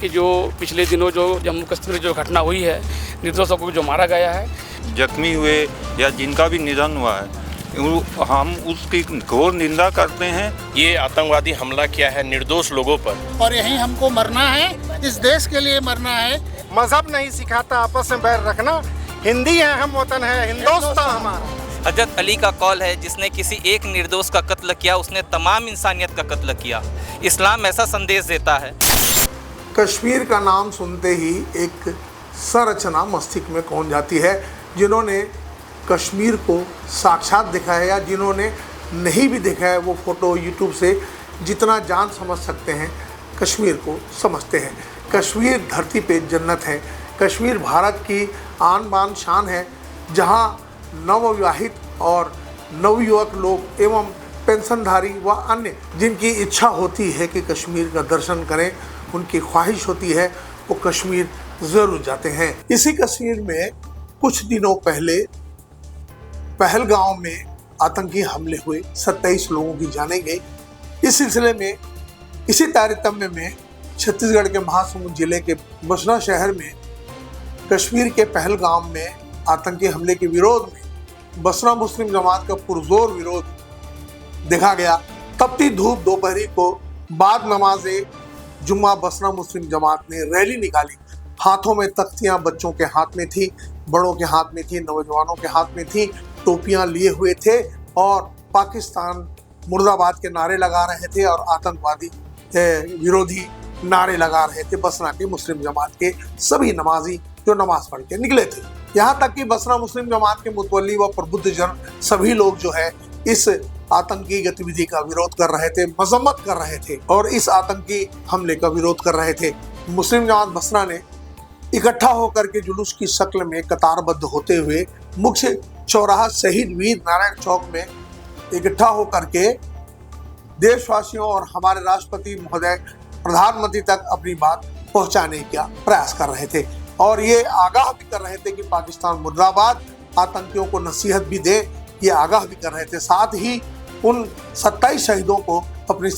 कि जो पिछले दिनों जो जम्मू कश्मीर में जो घटना हुई है, निर्दोषों को जो मारा गया है, जख्मी हुए या जिनका भी निधन हुआ है, हम उसकी घोर निंदा करते हैं। ये आतंकवादी हमला किया है निर्दोष लोगों पर और यहीं हमको मरना है, इस देश के लिए मरना है। मजहब नहीं सिखाता आपस में बैर रखना, हिंदी है हम वतन है हिंदुस्तान हमारा। हजरत अली का कौल है, जिसने किसी एक निर्दोष का कत्ल किया उसने तमाम इंसानियत का कत्ल किया। इस्लाम ऐसा संदेश देता है। कश्मीर का नाम सुनते ही एक संरचना मस्तिष्क में कौन जाती है। जिन्होंने कश्मीर को साक्षात देखा है या जिन्होंने नहीं भी देखा है, वो फ़ोटो यूट्यूब से जितना जान समझ सकते हैं कश्मीर को समझते हैं। कश्मीर धरती पे जन्नत है। कश्मीर भारत की आन बान शान है, जहाँ नवविवाहित और नवयुवक लोग एवं पेंशनधारी व अन्य जिनकी इच्छा होती है कि कश्मीर का दर्शन करें, उनकी ख्वाहिश होती है, वो कश्मीर ज़रूर जाते हैं। इसी कश्मीर में कुछ दिनों पहले पहलगांव में आतंकी हमले हुए, 27 लोगों की जाने गई। इस सिलसिले में इसी तारतम्य में छत्तीसगढ़ के महासमुंद जिले के बसना शहर में कश्मीर के पहलगाम में आतंकी हमले के विरोध में बसना मुस्लिम जमात का पुरजोर विरोध देखा गया। तपती धूप दोपहरी को बाद नमाजे जुम्मा बसना मुस्लिम जमात ने रैली निकाली। हाथों में तख्तियां बच्चों के हाथ में थी, बड़ों के हाथ में थी, नौजवानों के हाथ में थी, टोपियां लिए हुए थे और पाकिस्तान मुर्दाबाद के नारे लगा रहे थे और आतंकवादी विरोधी नारे लगा रहे थे। बसना के मुस्लिम जमात के सभी नमाजी जो नमाज पढ़ के निकले थे, यहाँ तक कि बसना मुस्लिम जमात के मुतवल्ली व प्रबुद्ध जन सभी लोग जो है इस आतंकी गतिविधि का विरोध कर रहे थे, मजम्मत कर रहे थे और इस आतंकी हमले का विरोध कर रहे थे। मुस्लिम जमात बसना ने इकट्ठा होकर के जुलूस की शक्ल में कतारबद्ध होते हुए मुख्य चौराहा शहीद वीर नारायण चौक में इकट्ठा होकर के देशवासियों और हमारे राष्ट्रपति महोदय प्रधानमंत्री तक अपनी बात पहुंचाने का प्रयास कर रहे थे और ये आगाह भी कर रहे थे कि पाकिस्तान मुर्दाबाद, आतंकियों को नसीहत भी दे, ये आगाह भी कर रहे थे। साथ ही उन 27 शहीदों को अपनी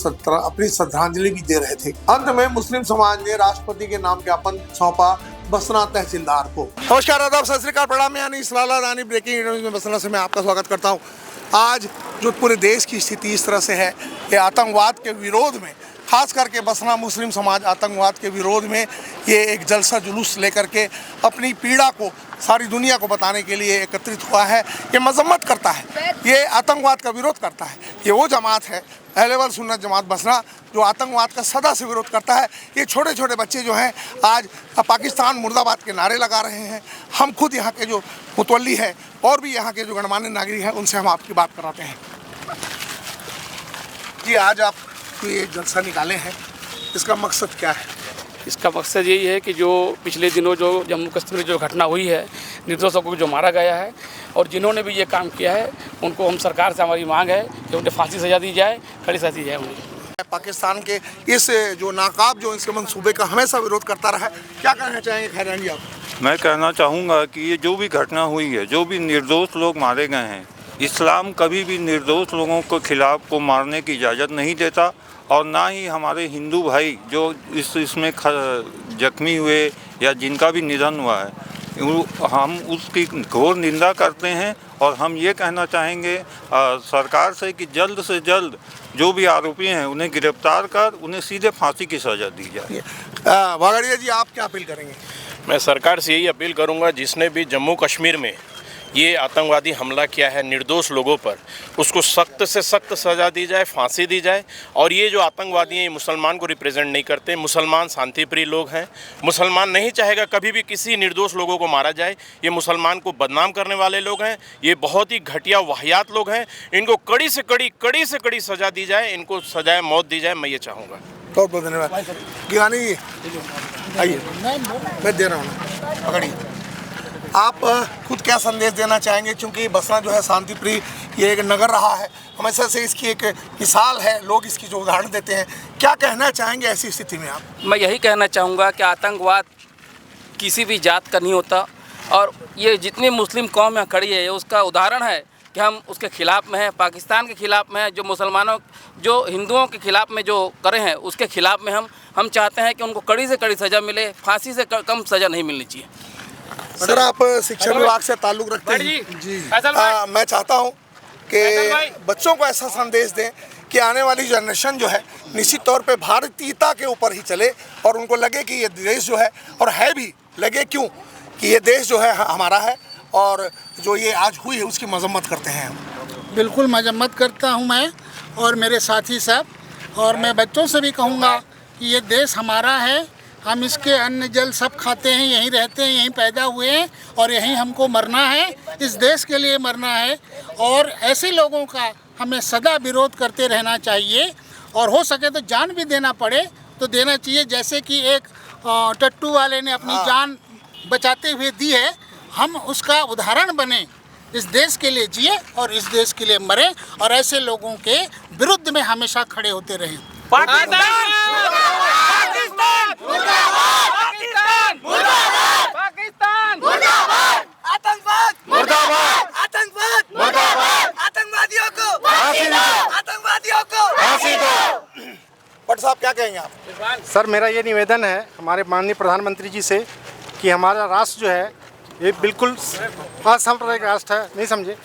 श्रद्धांजलि भी दे रहे थे। अंत में मुस्लिम समाज ने राष्ट्रपति के नाम ज्ञापन सौंपा बसना तहसीलदार को। नमस्कार, आदाब, सत श्री अकाल, प्रणाम। यानी इस्लाला रानी ब्रेकिंग न्यूज में बसना से मैं आपका स्वागत करता हूँ। आज जो पूरे देश की स्थिति इस तरह से है कि आतंकवाद के विरोध में, खास करके बसना मुस्लिम समाज आतंकवाद के विरोध में ये एक जलसा जुलूस लेकर के अपनी पीड़ा को सारी दुनिया को बताने के लिए एकत्रित हुआ है। ये मजम्मत करता है, ये आतंकवाद का विरोध करता है। ये वो जमात है अहले वल सुन्नत जमात बसना जो आतंकवाद का सदा से विरोध करता है। ये छोटे छोटे बच्चे जो हैं आज पाकिस्तान मुर्दाबाद के नारे लगा रहे हैं। हम खुद यहाँ के जो मुतवल्ली है और भी यहाँ के जो गणमान्य नागरिक हैं उनसे हम आपकी बात कराते हैं। जी, आज आप ये जलसा निकाले हैं, इसका मकसद क्या है? इसका मकसद यही है कि जो पिछले दिनों जो जम्मू कश्मीर में जो घटना हुई है, निर्दोषों को जो मारा गया है और जिन्होंने भी ये काम किया है, उनको हम सरकार से हमारी मांग है कि उन्हें फांसी सजा दी जाए, कड़ी सजा दी जाए उन्हें। पाकिस्तान के इस जो नाकाब जो इसके मंसूबे का हमेशा विरोध करता रहा है, क्या कहना चाहेंगे खैरान जी आप? मैं कहना चाहूँगा कि ये जो भी घटना हुई है, जो भी निर्दोष लोग मारे गए हैं, इस्लाम कभी भी निर्दोष लोगों के खिलाफ को मारने की इजाज़त नहीं देता और ना ही हमारे हिंदू भाई जो इसमें जख्मी हुए या जिनका भी निधन हुआ है, हम उसकी घोर निंदा करते हैं और हम ये कहना चाहेंगे सरकार से कि जल्द से जल्द जो भी आरोपी हैं उन्हें गिरफ्तार कर उन्हें सीधे फांसी की सज़ा दी जाए। वागड़िया जी, आप क्या अपील करेंगे? मैं सरकार से यही अपील करूंगा, जिसने भी जम्मू कश्मीर में ये आतंकवादी हमला किया है निर्दोष लोगों पर, उसको सख्त से सख्त सज़ा दी जाए, फांसी दी जाए। और ये जो आतंकवादी हैं ये मुसलमान को रिप्रेजेंट नहीं करते। मुसलमान शांतिप्रिय लोग हैं। मुसलमान नहीं चाहेगा कभी भी किसी निर्दोष लोगों को मारा जाए। ये मुसलमान को बदनाम करने वाले लोग हैं। ये बहुत ही घटिया वाहियात लोग हैं। इनको कड़ी से कड़ी सज़ा दी जाए, इनको सजाए मौत दी जाए, मैं ये चाहूँगा। बहुत बहुत धन्यवाद। गिरानी आइए, मैं दे रहा हूँ, पकड़िए। आप खुद क्या संदेश देना चाहेंगे? क्योंकि बसना जो है शांति प्रिय ये एक नगर रहा है, हमेशा से इसकी एक मिसाल है, लोग इसकी जो उदाहरण देते हैं। क्या कहना चाहेंगे ऐसी स्थिति में आप? मैं यही कहना चाहूँगा कि आतंकवाद किसी भी जात का नहीं होता और ये जितनी मुस्लिम कौम यहाँ खड़ी है उसका उदाहरण है कि हम उसके खिलाफ़ में हैं, पाकिस्तान के खिलाफ़ में हैं, जो मुसलमानों जो हिंदुओं के खिलाफ़ में जो करे हैं उसके खिलाफ़ में हम चाहते हैं कि उनको कड़ी से कड़ी सज़ा मिले, फांसी से कम सज़ा नहीं मिलनी चाहिए। अगर आप शिक्षा विभाग से ताल्लुक़ रखते हैं जी, मैं चाहता हूँ कि बच्चों को ऐसा संदेश दें कि आने वाली जनरेशन जो है निश्चित तौर पे भारतीयता के ऊपर ही चले और उनको लगे कि ये देश जो है, और है भी, लगे क्यों कि ये देश जो है हमारा है और जो ये आज हुई है उसकी मजम्मत करते हैं हम। बिल्कुल मजम्मत करता हूँ मैं और मेरे साथी सब, और मैं बच्चों से भी कहूँगा कि ये देश हमारा है, हम इसके अन्न जल सब खाते हैं, यहीं रहते हैं, यहीं पैदा हुए हैं और यहीं हमको मरना है, इस देश के लिए मरना है। और ऐसे लोगों का हमें सदा विरोध करते रहना चाहिए और हो सके तो जान भी देना पड़े तो देना चाहिए, जैसे कि एक टट्टू वाले ने अपनी जान बचाते हुए दी है। हम उसका उदाहरण बने, इस देश के लिए जिए और इस देश के लिए मरे और ऐसे लोगों के विरुद्ध में हमेशा खड़े होते रहें। भट्ट साहब क्या कहेंगे आप? सर, मेरा ये निवेदन है हमारे माननीय प्रधानमंत्री जी से कि हमारा राष्ट्र जो है ये बिल्कुल असांप्रदायिक राष्ट्र है, नहीं समझे।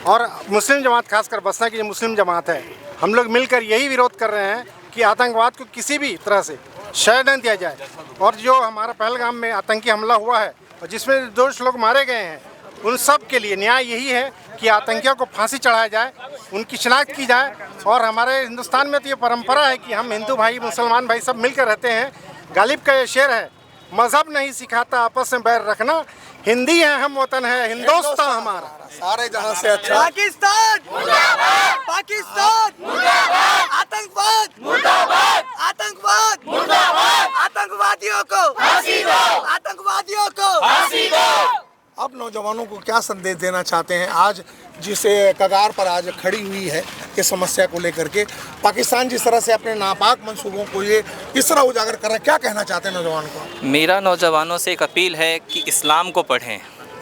और मुस्लिम जमात, खासकर बसना की जो मुस्लिम जमात है, हम लोग मिलकर यही विरोध कर रहे हैं कि आतंकवाद को किसी भी तरह से शय न दिया जाए। और जो हमारा पहलगाम में आतंकी हमला हुआ है और जिसमें निर्दोष लोग मारे गए हैं, उन सब के लिए न्याय यही है कि आतंकियों को फांसी चढ़ाया जाए, उनकी शिनाख्त की जाए। और हमारे हिंदुस्तान में तो ये परंपरा है कि हम हिंदू भाई मुसलमान भाई सब मिलकर रहते हैं। गालिब का ये शेर है, मज़हब नहीं सिखाता आपस में बैर रखना, हिंदी है हम वतन है हिंदुस्तान हमारा। सारे जहां से अच्छा पाकिस्तान मुर्दाबाद, पाकिस्तान मुर्दाबाद, आतंकवाद मुर्दाबाद, आतंकवाद मुर्दाबाद, आतंकवादियों को फांसी दो, आतंकवादियों को फांसी दो। अब नौजवानों को क्या संदेश देना चाहते हैं आज जिसे कगार पर आज खड़ी हुई है इस समस्या को लेकर के? पाकिस्तान जिस तरह से अपने नापाक मंसूबों को ये इस तरह उजागर कर रहा है, क्या कहना चाहते हैं नौजवान को? मेरा नौजवानों से एक अपील है कि इस्लाम को पढ़ें,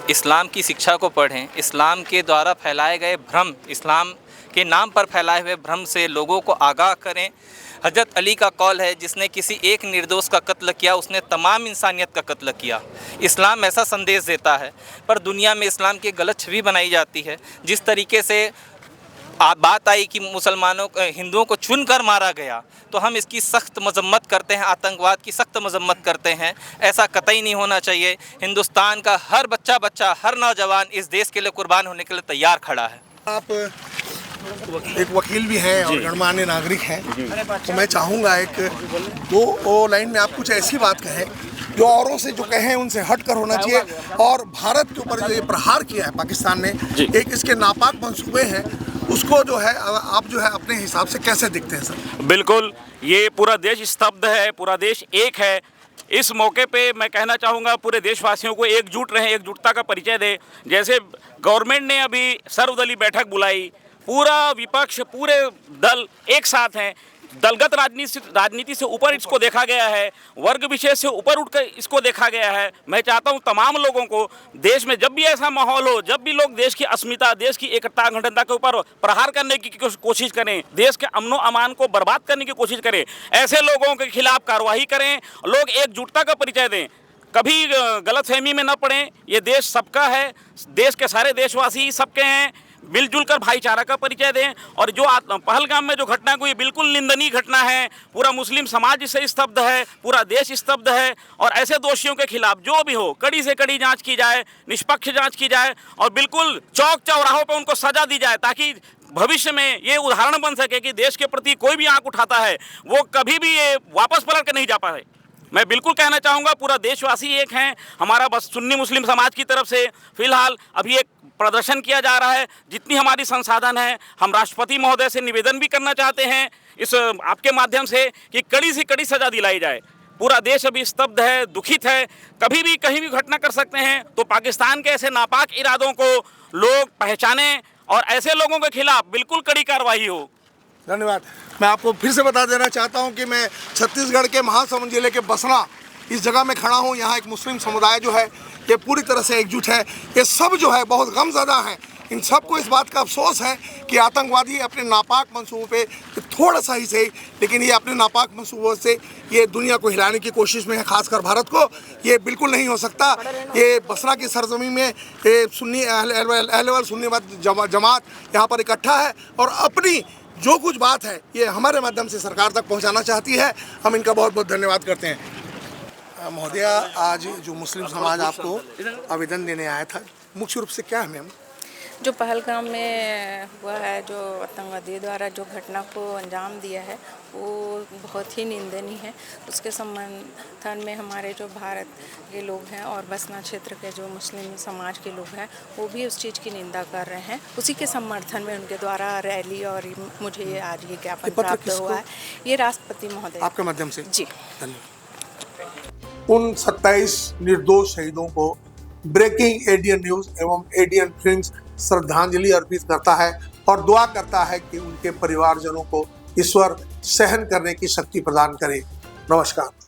इस्लाम की शिक्षा को पढ़ें, इस्लाम के द्वारा फैलाए गए भ्रम, इस्लाम के नाम पर फैलाए हुए भ्रम से लोगों को आगाह करें। हज़रत अली का कौल है, जिसने किसी एक निर्दोष का कत्ल किया उसने तमाम इंसानियत का कत्ल किया। इस्लाम ऐसा संदेश देता है, पर दुनिया में इस्लाम की गलत छवि बनाई जाती है। जिस तरीके से बात आई कि मुसलमानों हिंदुओं को चुनकर मारा गया, तो हम इसकी सख्त मजम्मत करते हैं, आतंकवाद की सख्त मजम्मत करते हैं। ऐसा कतई नहीं होना चाहिए। हिंदुस्तान का हर बच्चा हर नौजवान इस देश के लिए कुर्बान होने के लिए तैयार खड़ा है। आप एक वकील भी हैं और गणमान्य नागरिक हैं, तो मैं चाहूँगा एक दो लाइन में आप कुछ ऐसी बात कहें जो औरों से जो कहें उनसे हट कर होना चाहिए, और भारत के ऊपर जो ये प्रहार किया है पाकिस्तान ने, एक इसके नापाक मंसूबे हैं, उसको जो है आप जो है अपने हिसाब से कैसे देखते हैं सर? बिल्कुल, ये पूरा देश स्तब्ध है, पूरा देश एक है। इस मौके पे मैं कहना चाहूँगा पूरे देशवासियों को एकजुट रहें, एकजुटता का परिचय दें। जैसे गवर्नमेंट ने अभी सर्वदलीय बैठक बुलाई, पूरा विपक्ष पूरे दल एक साथ हैं। दलगत राजनीति से ऊपर इसको देखा गया है, वर्ग विशेष से ऊपर उठकर इसको देखा गया है। मैं चाहता हूं तमाम लोगों को देश में जब भी ऐसा माहौल हो, जब भी लोग देश की अस्मिता, देश की एकता अखंडता के ऊपर प्रहार करने की कोशिश करें, देश के अमनो अमान को बर्बाद करने की कोशिश करें, ऐसे लोगों के खिलाफ कार्रवाई करें। लोग एकजुटता का परिचय दें, कभी गलतफहमी में न पड़ें। ये देश सबका है, देश के सारे देशवासी सबके हैं। मिलजुल कर भाईचारा का परिचय दें। और जो पहलगाम में जो घटना हुई बिल्कुल निंदनीय घटना है। पूरा मुस्लिम समाज इससे स्तब्ध है, पूरा देश स्तब्ध है। और ऐसे दोषियों के खिलाफ जो भी हो कड़ी से कड़ी जांच की जाए, निष्पक्ष जांच की जाए और बिल्कुल चौक चौराहों पर उनको सजा दी जाए, ताकि भविष्य में ये उदाहरण बन सके कि देश के प्रति कोई भी आंख उठाता है वो कभी भी ये वापस पलट कर नहीं जा पाए। मैं बिल्कुल कहना चाहूँगा पूरा देशवासी एक हैं। हमारा बस सुन्नी मुस्लिम समाज की तरफ से फिलहाल अभी एक प्रदर्शन किया जा रहा है। जितनी हमारी संसाधन है, हम राष्ट्रपति महोदय से निवेदन भी करना चाहते हैं इस आपके माध्यम से कि कड़ी से कड़ी सज़ा दिलाई जाए। पूरा देश अभी स्तब्ध है, दुखित है, कभी भी कहीं भी घटना कर सकते हैं। तो पाकिस्तान के ऐसे नापाक इरादों को लोग पहचानें और ऐसे लोगों के खिलाफ बिल्कुल कड़ी कार्रवाई हो। धन्यवाद। मैं आपको फिर से बता देना चाहता हूं कि मैं छत्तीसगढ़ के महासमुंद जिले के बसना इस जगह में खड़ा हूं। यहाँ एक मुस्लिम समुदाय जो है ये पूरी तरह से एकजुट है। ये सब जो है बहुत गमज़दा हैं इन सबको इस बात का अफसोस है कि आतंकवादी अपने नापाक मंसूबों पे थोड़ा सा ही सही, लेकिन ये अपने नापाक मंसूबों से ये दुनिया को हिलाने की कोशिश में है, खासकर भारत को। ये बिल्कुल नहीं हो सकता। ये बसरा की सरजमीन में ये सुन्नी अहले सुन्नीवाद जमात यहाँ पर इकट्ठा है और अपनी जो कुछ बात है ये हमारे माध्यम से सरकार तक पहुँचाना चाहती है। हम इनका बहुत बहुत धन्यवाद करते हैं। महोदया, आज जो मुस्लिम समाज आपको आवेदन देने आया था, मुख्य रूप से क्या है मैम? जो पहलगाम में हुआ है, जो आतंकवादियों द्वारा जो घटना को अंजाम दिया है, वो बहुत ही निंदनीय है। उसके समर्थन में हमारे जो भारत के लोग हैं और बसना क्षेत्र के जो मुस्लिम समाज के लोग हैं, वो भी उस चीज़ की निंदा कर रहे हैं। उसी के समर्थन में उनके द्वारा रैली और मुझे आज ये ज्ञापन प्राप्त हुआ है, ये राष्ट्रपति महोदय आपके माध्यम से जी। धन्यवाद। उन 27 निर्दोष शहीदों को ब्रेकिंग एडीएन न्यूज़ एवं एडीएन फिल्म्स श्रद्धांजलि अर्पित करता है और दुआ करता है कि उनके परिवारजनों को ईश्वर सहन करने की शक्ति प्रदान करे। नमस्कार।